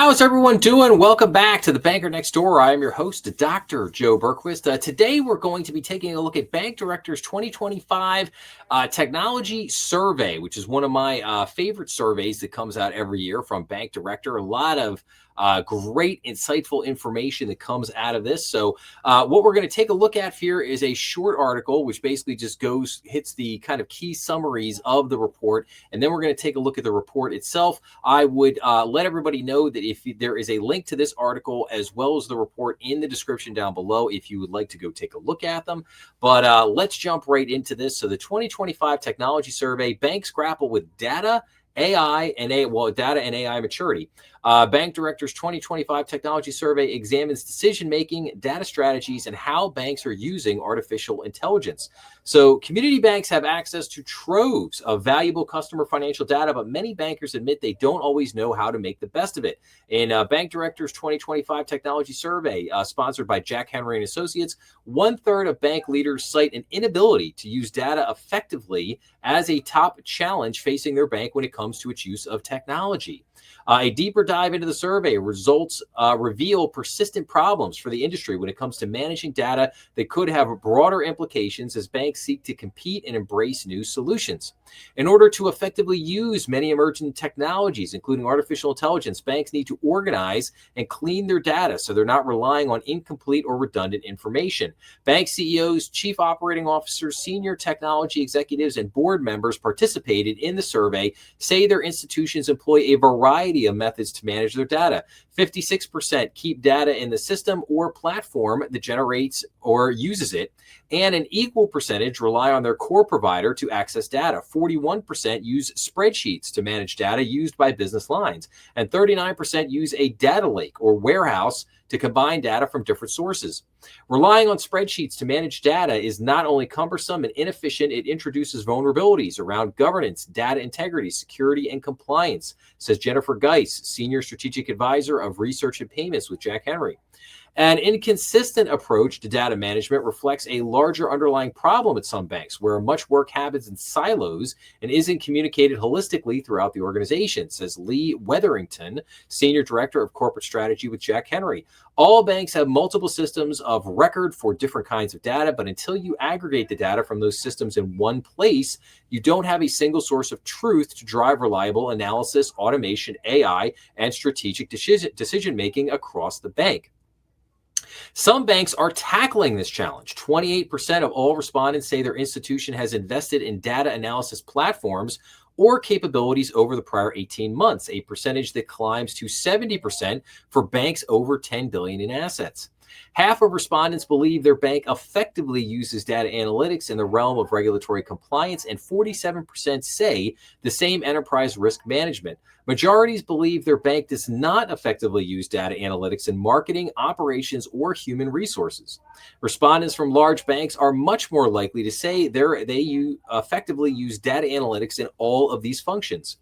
How's everyone doing? Welcome back to the Banker Next Door. I am your host, Dr. Joe Berquist. Today, we're going to be taking a look at Bank Director's 2025 Technology Survey, which is one of my favorite surveys that comes out every year from Bank Director. A lot of great, insightful information that comes out of this. So what we're going to take a look at here is a short article, which basically just hits the kind of key summaries of the report. And then we're going to take a look at the report itself. I would let everybody know that if there is a link to this article as well as the report in the description down below, if you would like to go take a look at them. But let's jump right into this. So the 2025 Technology Survey, banks grapple with data, AI, and data and AI maturity. Bank Director's 2025 Technology Survey examines decision-making, data strategies, and how banks are using artificial intelligence. So community banks have access to troves of valuable customer financial data, but many bankers admit they don't always know how to make the best of it. In Bank Director's 2025 Technology Survey, sponsored by Jack Henry and Associates, 1/3 of bank leaders cite an inability to use data effectively as a top challenge facing their bank when it comes to its use of technology. A deeper dive into the survey results reveal persistent problems for the industry when it comes to managing data that could have broader implications as banks seek to compete and embrace new solutions. In order to effectively use many emerging technologies, including artificial intelligence, banks need to organize and clean their data so they're not relying on incomplete or redundant information. Bank CEOs, chief operating officers, senior technology executives, and board members participated in the survey say their institutions employ a variety of methods to manage their data. 56% keep data in the system or platform that generates or uses it, and an equal percentage rely on their core provider to access data. 41% use spreadsheets to manage data used by business lines, and 39% use a data lake or warehouse to combine data from different sources. Relying on spreadsheets to manage data is not only cumbersome and inefficient, it introduces vulnerabilities around governance, data integrity, security, and compliance, says Jennifer Geis, Senior Strategic Advisor of Research and Payments with Jack Henry. An inconsistent approach to data management reflects a larger underlying problem at some banks, where much work happens in silos and isn't communicated holistically throughout the organization, says Lee Wetherington, Senior Director of Corporate Strategy with Jack Henry. All banks have multiple systems of record for different kinds of data, but until you aggregate the data from those systems in one place, you don't have a single source of truth to drive reliable analysis, automation, AI, and strategic decision-making across the bank. Some banks are tackling this challenge. 28% of all respondents say their institution has invested in data analysis platforms or capabilities over the prior 18 months, a percentage that climbs to 70% for banks over $10 billion in assets. Half of respondents believe their bank effectively uses data analytics in the realm of regulatory compliance, and 47% say the same enterprise risk management. Majorities believe their bank does not effectively use data analytics in marketing, operations, or human resources. Respondents from large banks are much more likely to say they effectively use data analytics in all of these functions.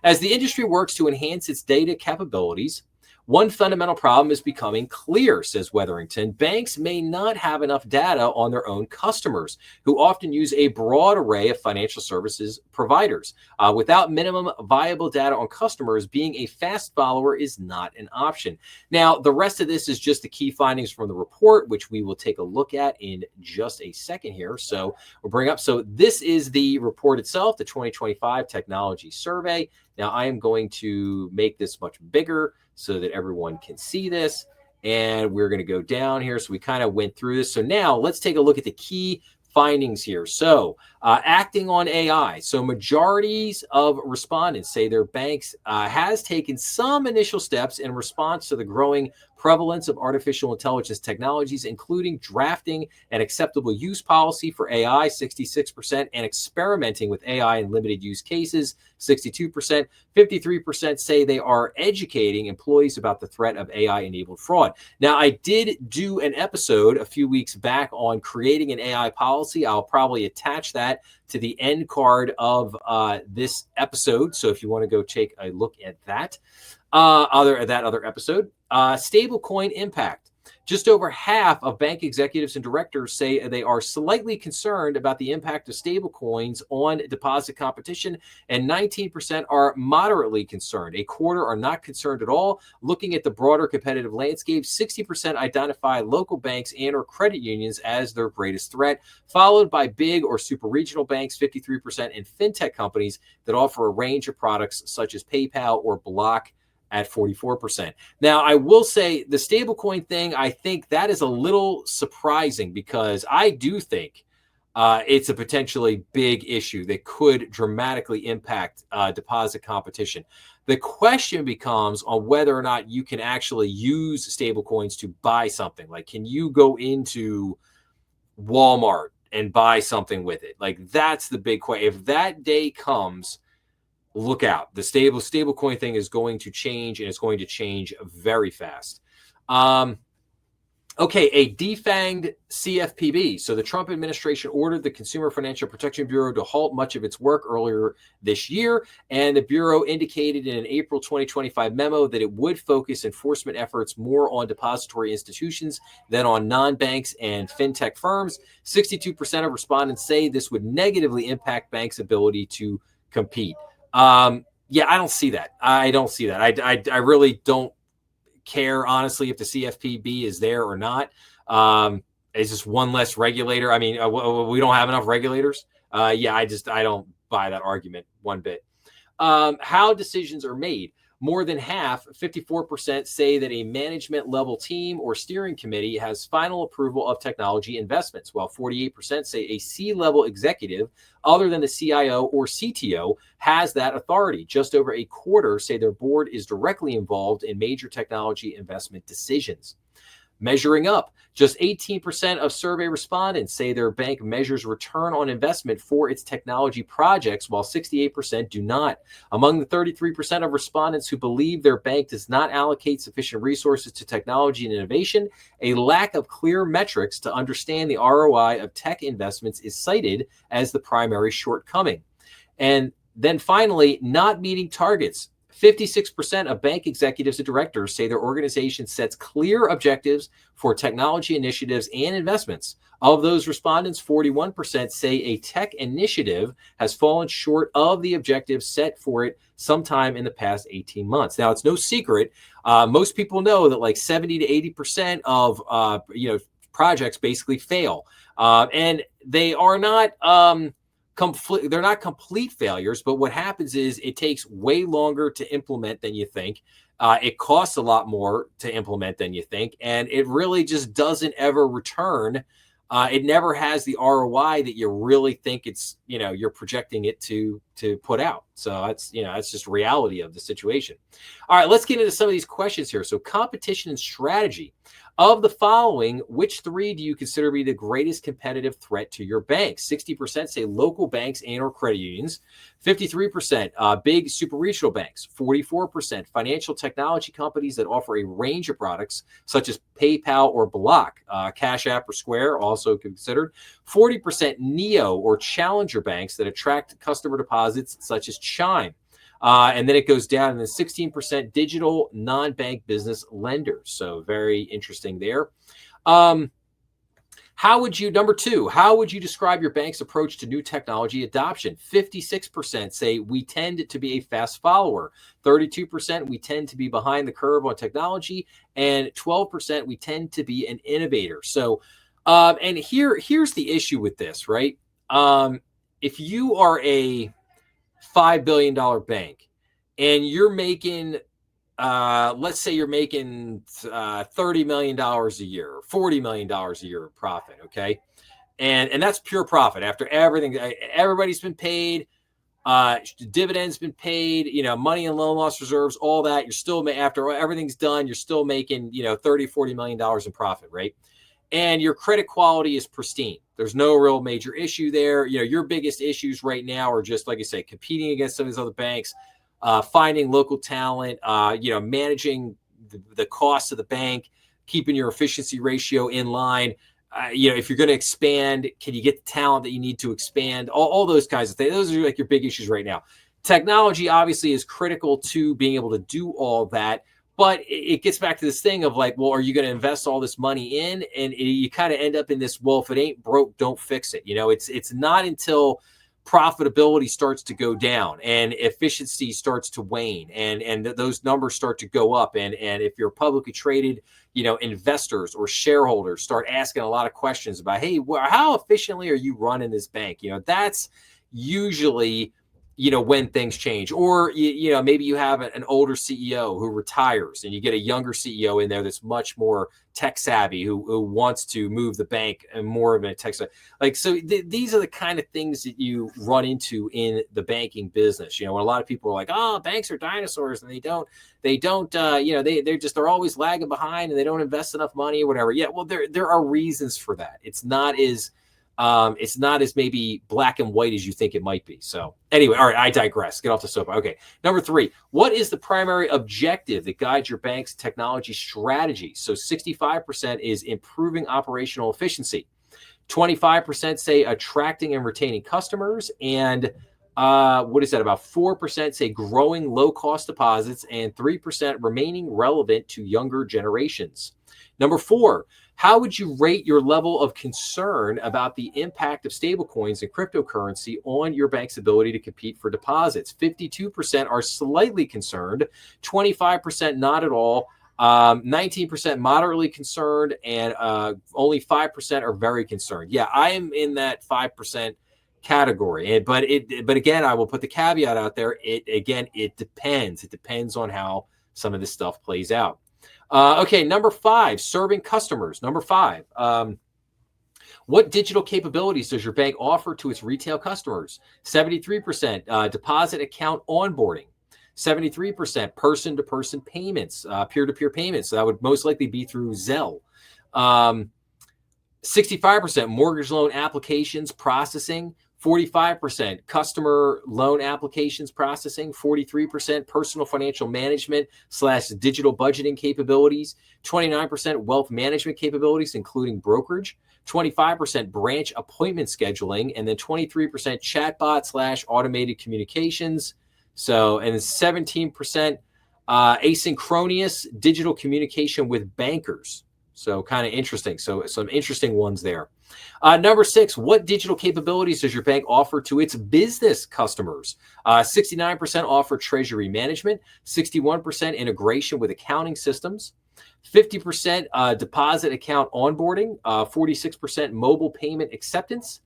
As the industry works to enhance its data capabilities, one fundamental problem is becoming clear, says Wetherington. Banks may not have enough data on their own customers, who often use a broad array of financial services providers. Without minimum viable data on customers, being a fast follower is not an option. Now, the rest of this is just the key findings from the report, which we will take a look at in just a second here. So we'll bring up. So this is the report itself, the 2025 Technology Survey. Now, I am going to make this much bigger so that everyone can see this. And we're going to go down here. So we kind of went through this. So now let's take a look at the key findings here. So acting on AI. So majorities of respondents say their banks has taken some initial steps in response to the growing prevalence of artificial intelligence technologies, including drafting an acceptable use policy for AI, 66%, and experimenting with AI in limited use cases, 62%. 53% say they are educating employees about the threat of AI-enabled fraud. Now, I did do an episode a few weeks back on creating an AI policy. I'll probably attach that to the end card of this episode. So if you want to go take a look at that, other episode, stablecoin impact. Just over half of bank executives and directors say they are slightly concerned about the impact of stablecoins on deposit competition, and 19% are moderately concerned. A quarter are not concerned at all. Looking at the broader competitive landscape, 60% identify local banks and or credit unions as their greatest threat, followed by big or super regional banks, 53%, and fintech companies that offer a range of products such as PayPal or Block at 44%. Now, I will say the stablecoin thing, I think that is a little surprising because I do think it's a potentially big issue that could dramatically impact deposit competition. The question becomes on whether or not you can actually use stablecoins to buy something. Like, can you go into Walmart and buy something with it? Like, that's the big question. If that day comes, look out. The stable coin thing is going to change, and it's going to change very fast. Okay, a defanged CFPB. So the Trump administration ordered the Consumer Financial Protection Bureau to halt much of its work earlier this year, and the Bureau indicated in an April 2025 memo that it would focus enforcement efforts more on depository institutions than on non-banks and fintech firms. 62% of respondents say this would negatively impact banks' ability to compete. Yeah, I don't see that. I don't see that. I really don't care, honestly, if the CFPB is there or not. It's just one less regulator. I mean, we don't have enough regulators. Yeah, I don't buy that argument one bit. How decisions are made. More than half, 54%, say that a management level team or steering committee has final approval of technology investments, while 48% say a C-level executive other than the CIO or CTO has that authority. Just over a quarter say their board is directly involved in major technology investment decisions. Measuring up, just 18% of survey respondents say their bank measures return on investment for its technology projects, while 68% do not. Among the 33% of respondents who believe their bank does not allocate sufficient resources to technology and innovation, a lack of clear metrics to understand the ROI of tech investments is cited as the primary shortcoming. And then finally, not meeting targets. 56% of bank executives and directors say their organization sets clear objectives for technology initiatives and investments. Of those respondents, 41% say a tech initiative has fallen short of the objectives set for it sometime in the past 18 months. Now, it's no secret. Most people know that like 70 to 80% of projects basically fail. And they are not they're not complete failures, but what happens is it takes way longer to implement than you think. It costs a lot more to implement than you think, and it really just doesn't ever return. It never has the ROI that you really think it's, you're projecting it to put out. So that's just reality of the situation. All right, let's get into some of these questions here. So competition and strategy. Of the following, which three do you consider to be the greatest competitive threat to your bank? 60% say local banks and or credit unions. 53% big super regional banks. 44% financial technology companies that offer a range of products such as PayPal or Block. Cash App or Square also considered. 40% neo or challenger banks that attract customer deposits such as Chime. And then it goes down, and then 16% digital non-bank business lenders. So very interesting there. Number two, how would you describe your bank's approach to new technology adoption? 56% say we tend to be a fast follower. 32% we tend to be behind the curve on technology, and 12% we tend to be an innovator. So, and here's the issue with this, right? If you are a $5 billion bank and you're making, let's say you're making $30 million a year, $40 million a year of profit. Okay. And that's pure profit after everything, everybody's been paid, dividends been paid, money and loan loss reserves, all that. You're still, after everything's done, you're still making, $30-40 million in profit. Right. And your credit quality is pristine. There's no real major issue there. Your biggest issues right now are just, like I say, competing against some of these other banks, finding local talent, managing the cost of the bank, keeping your efficiency ratio in line. If you're going to expand, can you get the talent that you need to expand? All those kinds of things. Those are like your big issues right now. Technology obviously is critical to being able to do all that. But it gets back to this thing of like, well, are you going to invest all this money in? And you kind of end up in this, well, if it ain't broke, don't fix it. It's not until profitability starts to go down and efficiency starts to wane and those numbers start to go up. And if you're publicly traded, investors or shareholders start asking a lot of questions about, hey, how efficiently are you running this bank? That's usually when things change. Or maybe you have an older CEO who retires and you get a younger CEO in there that's much more tech savvy, who wants to move the bank and more of a tech savvy. These are the kind of things that you run into in the banking business. When a lot of people are like, oh, banks are dinosaurs and they're always lagging behind and they don't invest enough money or whatever. Yeah, well, there are reasons for that. It's not as maybe black and white as you think it might be. So anyway, all right, I digress. Get off the soapbox. Okay. Number 3, what is the primary objective that guides your bank's technology strategy? So 65% is improving operational efficiency. 25% say attracting and retaining customers. And what is that? About 4% say growing low-cost deposits, and 3% remaining relevant to younger generations. Number 4, how would you rate your level of concern about the impact of stablecoins and cryptocurrency on your bank's ability to compete for deposits? 52% are slightly concerned, 25% not at all, 19% moderately concerned, and only 5% are very concerned. Yeah, I am in that 5% category. But again, I will put the caveat out there. It depends. It depends on how some of this stuff plays out. Okay, number 5, serving customers. Number 5, what digital capabilities does your bank offer to its retail customers? 73% deposit account onboarding. 73% person-to-person payments, peer-to-peer payments. So that would most likely be through Zelle. 65% mortgage loan applications processing. 45% customer loan applications processing, 43% personal financial management / digital budgeting capabilities, 29% wealth management capabilities, including brokerage, 25% branch appointment scheduling, and then 23% chatbot / automated communications. So, and 17% asynchronous digital communication with bankers. So kind of interesting. So some interesting ones there. Number 6, what digital capabilities does your bank offer to its business customers? 69% offer treasury management, 61% integration with accounting systems, 50% deposit account onboarding, 46% mobile payment acceptance,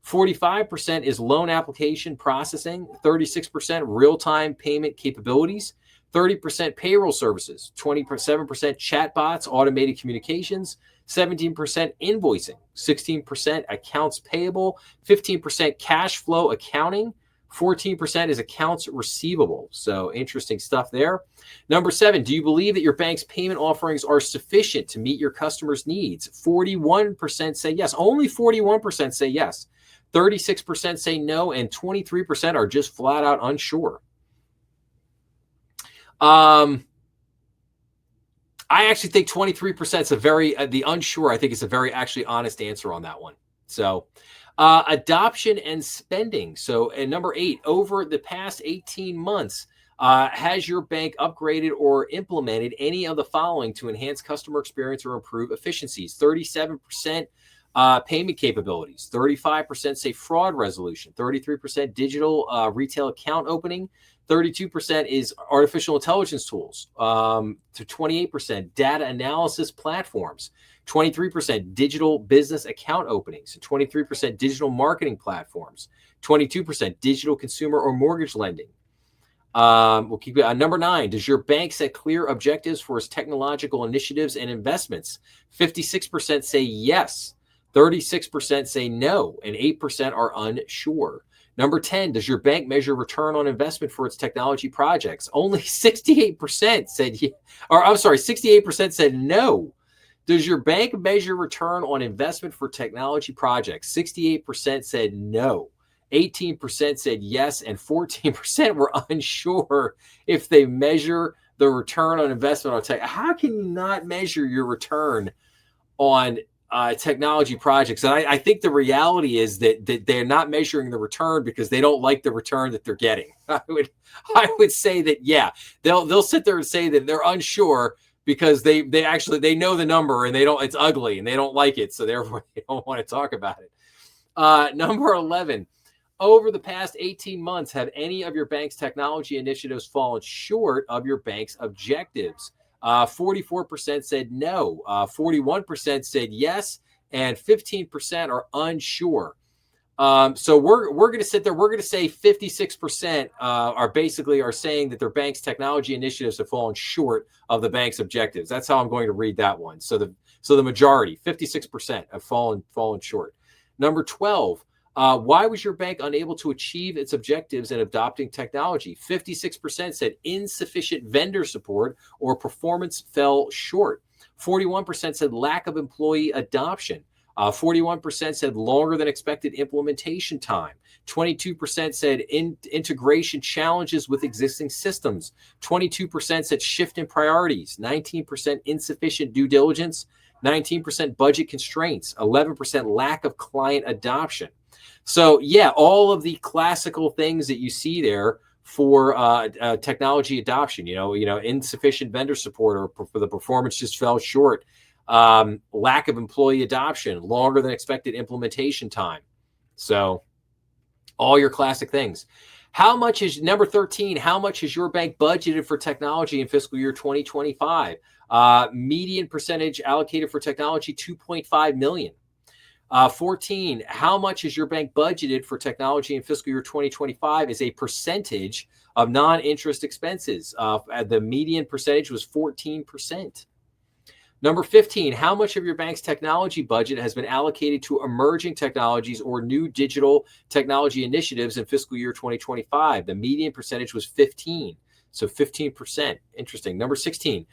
45% is loan application processing, 36% real-time payment capabilities, 30% payroll services, 27% chatbots, automated communications, 17% invoicing, 16% accounts payable, 15% cash flow accounting, 14% is accounts receivable. So interesting stuff there. Number 7, do you believe that your bank's payment offerings are sufficient to meet your customers' needs? 41% say yes. Only 41% say yes. 36% say no, and 23% are just flat out unsure. I actually think 23% is a very, the unsure, I think is a very actually honest answer on that one. So adoption and spending. So at number 8, over the past 18 months, has your bank upgraded or implemented any of the following to enhance customer experience or improve efficiencies? 37% payment capabilities, 35% say fraud resolution, 33% digital retail account opening, 32% is artificial intelligence tools, to 28% data analysis platforms, 23% digital business account openings, 23% digital marketing platforms, 22% digital consumer or mortgage lending. We'll keep it. Number 9, does your bank set clear objectives for its technological initiatives and investments? 56% say yes, 36% say no, and 8% are unsure. Number 10, does your bank measure return on investment for its technology projects? Only 68% said, 68% said no. Does your bank measure return on investment for technology projects? 68% said no. 18% said yes, and 14% were unsure if they measure the return on investment on tech. How can you not measure your return on technology projects. And I think the reality is that they're not measuring the return because they don't like the return that they're getting. I would say that, yeah, they'll sit there and say that they're unsure because they know the number and it's ugly and they don't like it. So therefore they don't want to talk about it. Number 11, over the past 18 months, have any of your bank's technology initiatives fallen short of your bank's objectives? 44% said no, 41% said yes, and 15% are unsure. So we're going to sit there. We're going to say 56% are saying that their bank's technology initiatives have fallen short of the bank's objectives. That's how I'm going to read that one. So the majority, 56%, have fallen short. Number 12. Why was your bank unable to achieve its objectives in adopting technology? 56% said insufficient vendor support or performance fell short. 41% said lack of employee adoption. 41% said longer than expected implementation time. 22% said integration challenges with existing systems. 22% said shift in priorities. 19% insufficient due diligence. 19% budget constraints. 11% lack of client adoption. So, yeah, all of the classical things that you see there for technology adoption, insufficient vendor support or for the performance just fell short, lack of employee adoption, longer than expected implementation time. So all your classic things. Number 13, how much has your bank budgeted for technology in fiscal year 2025? Median percentage allocated for technology, 2.5 million. 14, how much is your bank budgeted for technology in fiscal year 2025 is a percentage of non-interest expenses. The median percentage was 14%. Number 15, how much of your bank's technology budget has been allocated to emerging technologies or new digital technology initiatives in fiscal year 2025? The median percentage was 15. So 15%. Interesting. Number 16,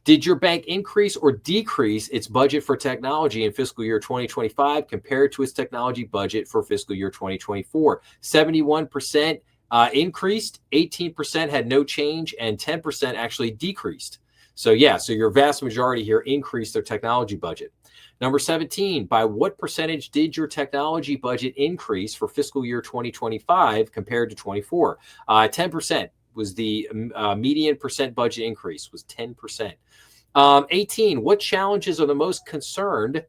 did your bank increase or decrease its budget for technology in fiscal year 2025 compared to its technology budget for fiscal year 2024? 71% increased, 18% had no change, and 10% actually decreased. So your vast majority here increased their technology budget. Number 17, by what percentage did your technology budget increase for fiscal year 2025 compared to 24? 10% was the median percent budget increase was 10%. 18, what challenges are the most concerned?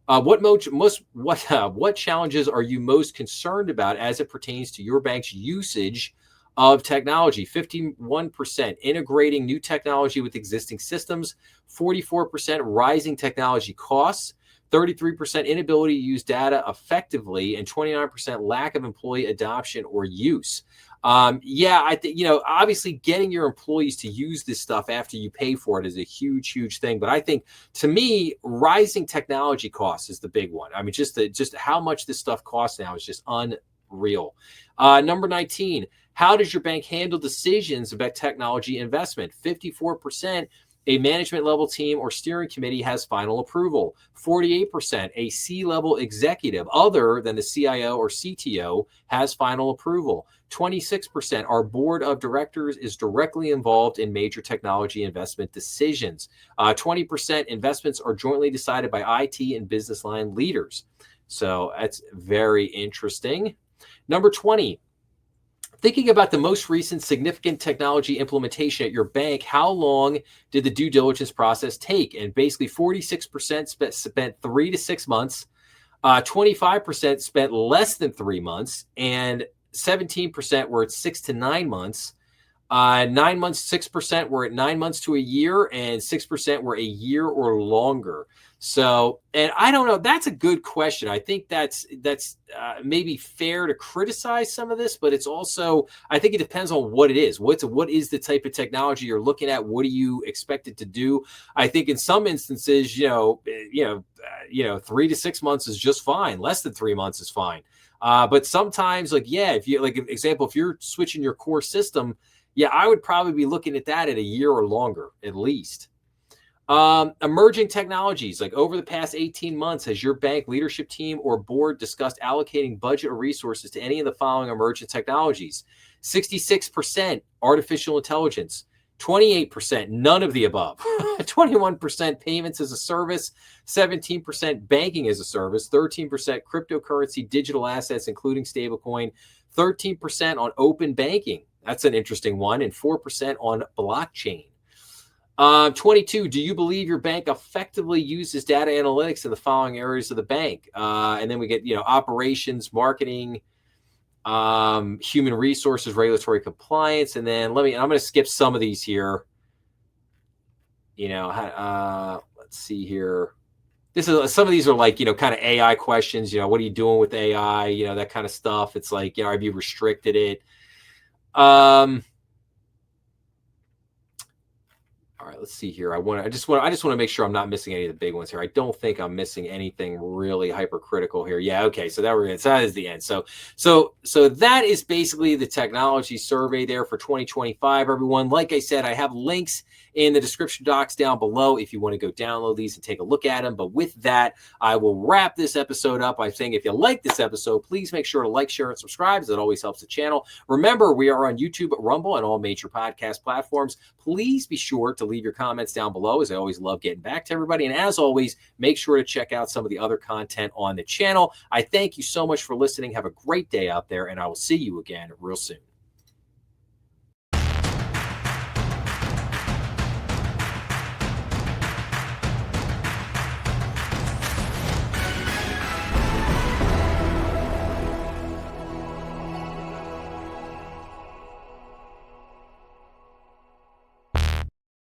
What challenges are you most concerned about as it pertains to your bank's usage of technology? 51% integrating new technology with existing systems, 44% rising technology costs, 33% inability to use data effectively, and 29% lack of employee adoption or use. I think, obviously getting your employees to use this stuff after you pay for it is a huge, huge thing. But I think, to me, rising technology costs is the big one. I mean, just how much this stuff costs now is just unreal. Number 19, how does your bank handle decisions about technology investment? 54%. A management level team or steering committee has final approval. 48%, a C-level executive other than the CIO or CTO has final approval. 26%, our board of directors is directly involved in major technology investment decisions. 20%, investments are jointly decided by IT and business line leaders. So that's very interesting. Number 20, thinking about the most recent significant technology implementation at your bank, how long did the due diligence process take? And basically 46% spent 3 to 6 months, 25% spent less than 3 months, and 17% were at 6 to 9 months. 9 months, 6% were at 9 months to a year, and 6% were a year or longer. So, and I don't know, that's a good question. I think that's maybe fair to criticize some of this, but it's also, I think it depends on what it is. What is the type of technology you're looking at? What do you expect it to do? I think in some instances, 3 to 6 months is just fine. Less than 3 months is fine. But sometimes, if you're switching your core system, I would probably be looking at that at a year or longer, at least. Emerging technologies, over the past 18 months, has your bank leadership team or board discussed allocating budget or resources to any of the following emerging technologies? 66% artificial intelligence, 28%, none of the above. 21% payments as a service, 17% banking as a service, 13% cryptocurrency, digital assets, including stablecoin, 13% on open banking. That's an interesting one, and 4% on blockchain. 22, do you believe your bank effectively uses data analytics in the following areas of the bank? And then we get, operations, marketing, human resources, regulatory compliance. And then I'm going to skip some of these here. Let's see here. Some of these are like, kind of AI questions, what are you doing with AI? That kind of stuff. It's like, have you restricted it? All right, let's see here. I just want to make sure I'm not missing any of the big ones here. I don't think I'm missing anything really hypercritical here. Yeah, okay. So that is the end. So that is basically the technology survey there for 2025, everyone. Like I said, I have links in the description box down below if you want to go download these and take a look at them. But with that, I will wrap this episode up by saying if you like this episode, please make sure to like, share, and subscribe, as it always helps the channel. Remember, we are on YouTube, Rumble, and all major podcast platforms. Please be sure to leave your comments down below, as I always love getting back to everybody. And as always, make sure to check out some of the other content on the channel. I thank you so much for listening. Have a great day out there, and I will see you again real soon.